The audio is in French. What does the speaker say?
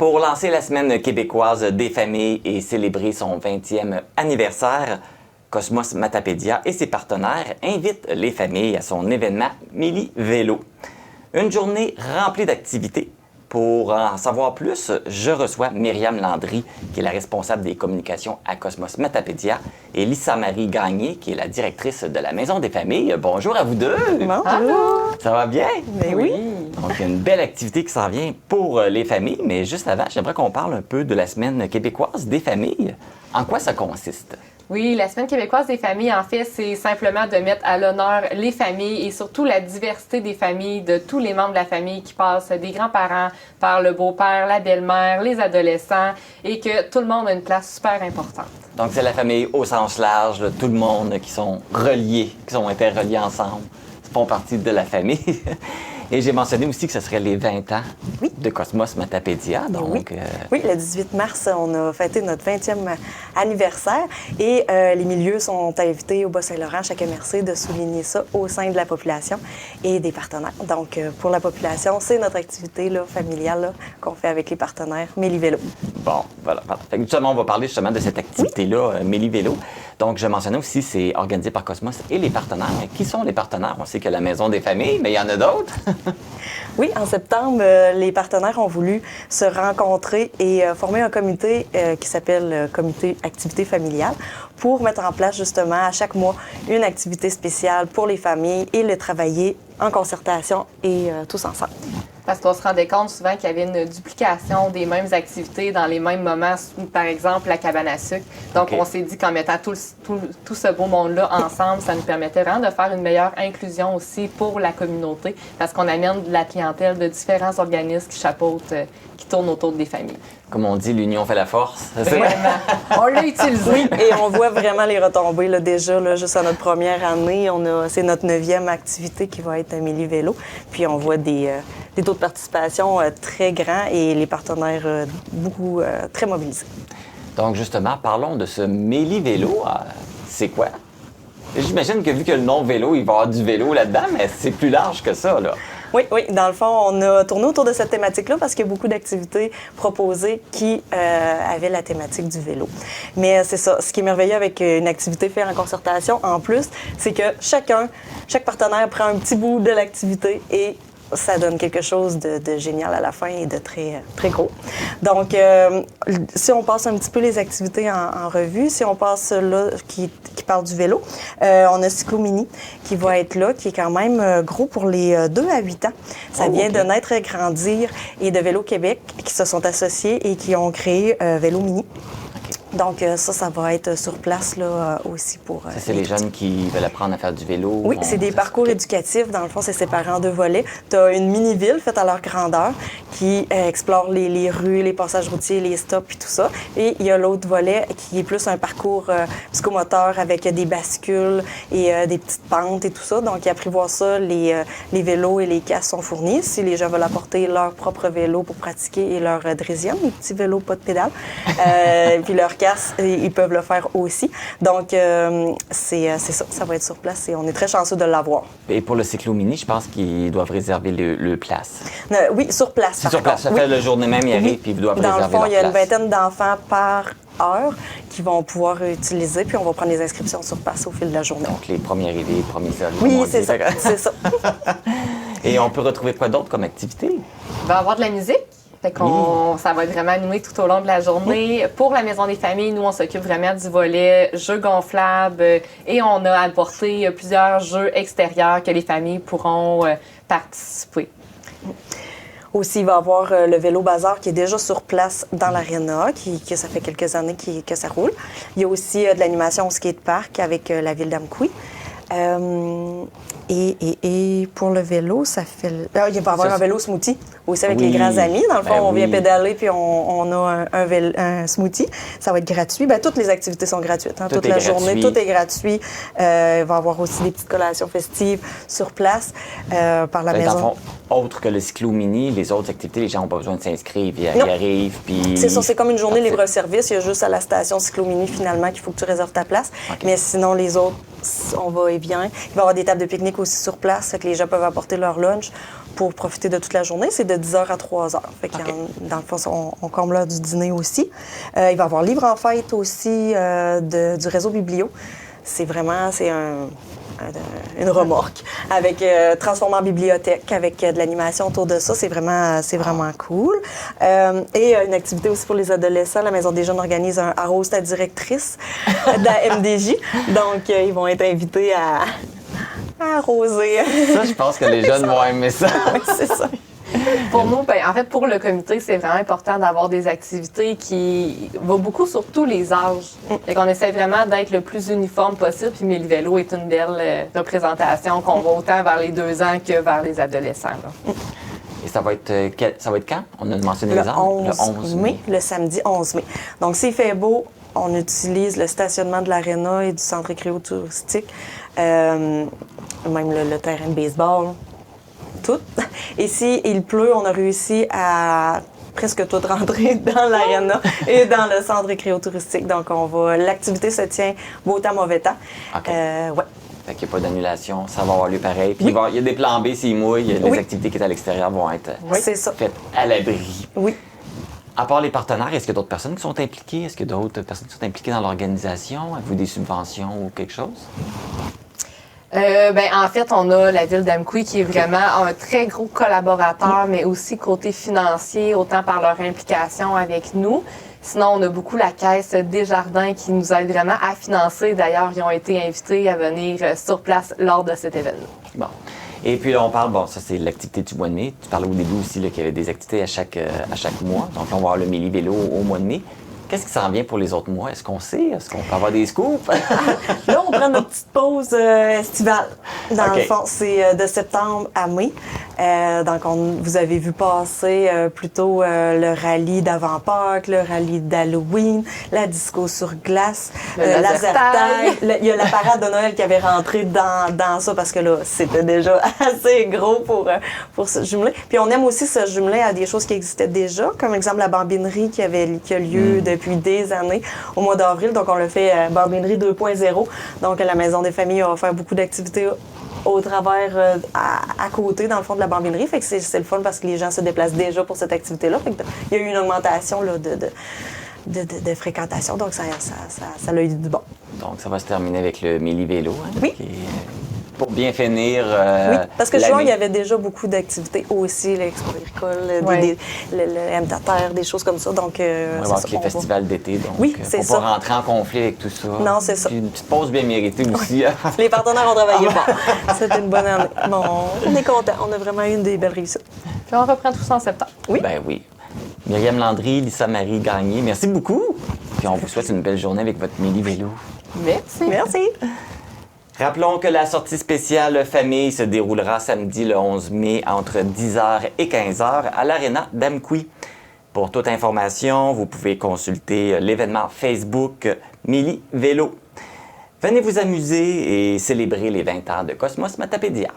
Pour lancer la Semaine québécoise des familles et célébrer son 20e anniversaire, Cosmos Matapédia et ses partenaires invitent les familles à son événement Méli Vélo. Une journée remplie d'activités. Pour en savoir plus, je reçois Myriam Landry, qui est la responsable des communications à Cosmos Matapédia, et Lisa-Marie Gagné, qui est la directrice de la Maison des familles. Bonjour à vous deux! Bonjour! Ça va bien? Ben oui! Donc, il y a une belle activité qui s'en vient pour les familles, mais juste avant, j'aimerais qu'on parle un peu de la Semaine québécoise des familles. En quoi ça consiste? Oui, la Semaine québécoise des familles, en fait, c'est simplement de mettre à l'honneur les familles et surtout la diversité des familles, de tous les membres de la famille qui passent, des grands-parents par le beau-père, la belle-mère, les adolescents, et que tout le monde a une place super importante. Donc, c'est la famille au sens large, là, tout le monde qui sont reliés, qui sont interreliés ensemble, font partie de la famille. Et j'ai mentionné aussi que ce serait les 20 ans de Cosmos Matapédia. Donc, oui, le 18 mars, on a fêté notre 20e anniversaire et les milieux sont invités au Bas-Saint-Laurent, chaque MRC, de souligner ça au sein de la population et des partenaires. Donc, pour la population, c'est notre activité là, familiale là, qu'on fait avec les partenaires Méli Vélo. Bon, voilà. Fait que justement, on va parler justement de cette activité-là, Méli Vélo. Donc, je mentionnais aussi, c'est organisé par Cosmos et les partenaires. Qui sont les partenaires? On sait qu'il y a la Maison des familles, mais il y en a d'autres. Oui, en septembre, les partenaires ont voulu se rencontrer et former un comité qui s'appelle Comité Activité familiale pour mettre en place justement à chaque mois une activité spéciale pour les familles et le travailler en concertation et tous ensemble. Parce qu'on se rendait compte souvent qu'il y avait une duplication des mêmes activités dans les mêmes moments, par exemple la cabane à sucre. Donc, on s'est dit qu'en mettant tout ce beau monde-là ensemble, ça nous permettait vraiment de faire une meilleure inclusion aussi pour la communauté, parce qu'on amène de la clientèle de différents organismes qui chapeautent, qui tournent autour des familles. Comme on dit, l'union fait la force. Vraiment. On l'a utilisé. Et on voit vraiment les retombées là, déjà, là, juste à notre première année. C'est notre 9e activité qui va être Méli Vélo. Puis on voit des taux de participation très grands et les partenaires beaucoup très mobilisés. Donc justement, parlons de ce Méli Vélo. C'est quoi? J'imagine que vu que le nom vélo, il va y avoir du vélo là-dedans, mais c'est plus large que ça, là. Oui, dans le fond, on a tourné autour de cette thématique-là parce qu'il y a beaucoup d'activités proposées qui avaient la thématique du vélo. Mais c'est ça, ce qui est merveilleux avec une activité faite en concertation, en plus, c'est que chaque partenaire prend un petit bout de l'activité et ça donne quelque chose de génial à la fin et de très, très gros. Donc, si on passe un petit peu les activités en revue, si on passe là, qui parle du vélo, on a Cyclomini qui va être là, qui est quand même gros pour les 2 à 8 ans. Ça vient de naître et grandir et de Vélo Québec qui se sont associés et qui ont créé Vélo Mini. Donc, ça va être sur place là, aussi pour... Ça, c'est les jeunes qui veulent apprendre à faire du vélo? Oui, c'est des parcours éducatifs. Dans le fond, c'est séparé en 2 volets. Tu as une mini-ville faite à leur grandeur qui explore les rues, les passages routiers, les stops et tout ça. Et il y a l'autre volet qui est plus un parcours psychomoteur avec des bascules et des petites pentes et tout ça. Donc, ils apprivoisent ça. Les vélos et les casques sont fournis. Si les gens veulent apporter leur propre vélo pour pratiquer et leur drésium, les petits vélos pas de pédale, puis leur ils peuvent le faire aussi. Donc, c'est ça, ça va être sur place et on est très chanceux de l'avoir. Et pour le Cyclomini, je pense qu'ils doivent réserver le place. Oui, sur place. C'est sur place. Ça fait le journée même, ils arrivent puis ils doivent réserver leur place. Dans le fond, il y a une vingtaine d'enfants par heure qui vont pouvoir utiliser, puis on va prendre les inscriptions sur place au fil de la journée. Donc, les premiers arrivés, les premiers servis. Oui, c'est ça. C'est ça. Et on peut retrouver quoi d'autre comme activité? Il va y avoir de la musique. Fait ça va être vraiment animé tout au long de la journée. Pour la Maison des familles, nous, on s'occupe vraiment du volet jeux gonflables et on a apporté plusieurs jeux extérieurs que les familles pourront participer. Aussi, il va y avoir le vélo bazar qui est déjà sur place dans l'aréna, que ça fait quelques années que ça roule. Il y a aussi de l'animation au skatepark avec la ville d'Amqui. Et pour le vélo, ça fait... il va y avoir un vélo smoothie aussi avec les grands amis. Dans le fond, on vient pédaler puis on a un smoothie. Ça va être gratuit. Toutes les activités sont gratuites. Toute la journée, tout est gratuit. Il va y avoir aussi des petites collations festives sur place par la maison. Dans le fond, autre que le Cyclomini, les autres activités, les gens n'ont pas besoin de s'inscrire. Ils arrivent, puis... C'est ça, c'est comme une journée libre-service. Il y a juste à la station Cyclomini, finalement, qu'il faut que tu réserves ta place. Okay. Mais sinon, les autres on va et vient. Il va y avoir des tables de pique-nique aussi sur place, fait que les gens peuvent apporter leur lunch pour profiter de toute la journée. C'est de 10h à 3h. Fait que dans le fond, on comble l'heure du dîner aussi. Il va y avoir livre en fête aussi du réseau Biblio. C'est une remorque avec transformée en bibliothèque, avec de l'animation autour de ça. C'est vraiment cool. Et une activité aussi pour les adolescents. La Maison des jeunes organise un arrose ta directrice de la MDJ. Donc, ils vont être invités à arroser. Ça, je pense que les jeunes vont aimer ça. Oui, c'est ça. Pour nous, en fait, pour le comité, c'est vraiment important d'avoir des activités qui vont beaucoup sur tous les âges. Fait qu'on essaie vraiment d'être le plus uniforme possible. Puis Méli Vélo est une belle représentation qu'on va autant vers les 2 ans que vers les adolescents. Là. Et ça va être quand? On a mentionné Le les heures. 11 mai, le samedi 11 mai. Donc, s'il fait beau, on utilise le stationnement de l'aréna et du centre récréo-touristique, même le terrain de baseball. Tout. Et s'il pleut, on a réussi à presque tout rentrer dans l'aréna et dans le centre récréo-touristique. Donc, l'activité se tient beau temps, mauvais temps. OK. Ouais. Fait qu'il n'y a pas d'annulation, ça va avoir lieu pareil. Puis il y a des plans B s'il mouille, les activités qui sont à l'extérieur vont être c'est ça. faites à l'abri. Oui. À part les partenaires, est-ce qu'il y a d'autres personnes qui sont impliquées? Est-ce qu'il y a d'autres personnes qui sont impliquées dans l'organisation? Avez-vous des subventions ou quelque chose? En fait, on a la ville d'Amqui qui est vraiment un très gros collaborateur, mais aussi côté financier, autant par leur implication avec nous. Sinon, on a beaucoup la Caisse Desjardins qui nous aide vraiment à financer. D'ailleurs, ils ont été invités à venir sur place lors de cet événement. Bon. Et puis là, on parle, ça c'est l'activité du mois de mai. Tu parlais au début aussi qu'il y avait des activités à chaque mois. Donc là, on va avoir le Méli Vélo au mois de mai. Qu'est-ce qui s'en vient pour les autres mois? Est-ce qu'on sait? Est-ce qu'on peut avoir des scoops? Là, on prend notre petite pause estivale. Dans le fond, c'est de septembre à mai. Donc, vous avez vu passer plutôt le rallye d'avant-Pâques, le rallye d'Halloween, la disco sur glace, la laser tag. Il y a la parade de Noël qui avait rentré dans ça parce que là, c'était déjà assez gros pour se jumeler. Puis, on aime aussi se jumeler à des choses qui existaient déjà, comme exemple la bambinerie qui a lieu depuis des années au mois d'avril. Donc, on le fait Bambinerie 2.0. Donc, la Maison des familles va faire beaucoup d'activités au travers, à côté, dans le fond de la bambinerie. Fait que c'est le fun parce que les gens se déplacent déjà pour cette activité-là. Fait que il y a eu une augmentation là, de fréquentation. Donc, ça a eu du bon. Donc, ça va se terminer avec le Méli Vélo. Hein, oui. Pour bien finir. Oui, parce que juin, il y avait déjà beaucoup d'activités aussi, l'expo agricole, le MTATER, des choses comme ça. Donc, on va voir les festivals d'été. Donc, oui, c'est ça. Pour pas rentrer en conflit avec tout ça. Non, c'est ça. Puis une petite pause bien méritée aussi. Les partenaires ont travaillé fort. C'était une bonne année. Bon, on est contents. On a vraiment eu une des belles réussites. Puis on reprend tout ça en septembre. Oui. Ben oui. Myriam Landry, Lisa-Marie Gagné, merci beaucoup. Puis on vous souhaite une belle journée avec votre Méli Vélo. Merci. Merci. Rappelons que la sortie spéciale famille se déroulera samedi le 11 mai entre 10h et 15h à l'Aréna d'Amqui. Pour toute information, vous pouvez consulter l'événement Facebook Méli Vélo. Venez vous amuser et célébrer les 20 ans de Cosmos Matapédia.